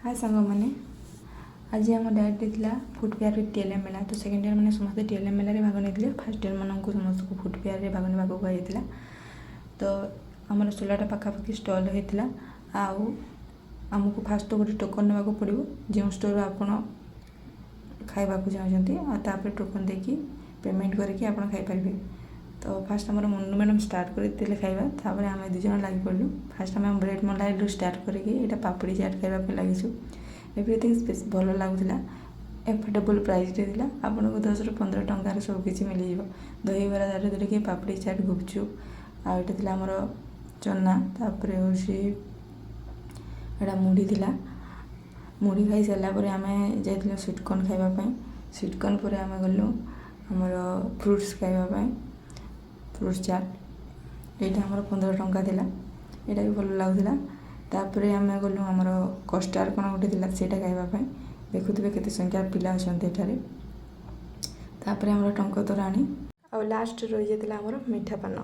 हाय सांग मैंने आज आम डायरेक्ट थी फुटवेयर टीएलएम मेला। तो सेकेंड ईयर मैंने समस्त टीएलएम मेल भाग नहीं फर्स्ट ईयर मानक समस्त को फुटवेयर भाग ने कहुला। तो आम 16टा पखापाखि स्टल होता आमको फास्ट गोटे टोकन नेवाक पड़ो जो स्टोर आप खाइबा चाहते टोकन देकी पेमेंट करके आप खाईपारे। तो फास्ट आम मुन्नू मैडम स्टार्ट करते खाइबा तापर आम दुज लगी पड़ू। फास्ट आम ब्रेड मलाई स्टार्ट करके पापड़ी चाट खाइबा लगिचु। एवरीथिंग भल लगुला एफोर्डेबल प्राइस था। आपन को 10 ରୁ 15 टंकार सबकि मिल जाए। दही बरा दारू धरिकी पापड़ी चाट गुपचुप आठ थी आमर चना तापर हूँ मुढ़ी थी। मुढ़ी खाई सारापर आम जाइल स्वीटकर्न खाइबापी। स्वीटकर्न पर आम गलु आमर फ्रुट्स खाइबापी फ्रुट्स चाट यहाँ आमर 15 टंका था। यहाँ भी भल लगुला। तापर आम गलु आमर कस्टार्ड कौन गोटे थी से खाइबापी। देखुवे केते संख्या पिला अच्छा एठारे। तापर आमर टंक तोराणी आ लास्ट रही जाता आमर मीठा पान।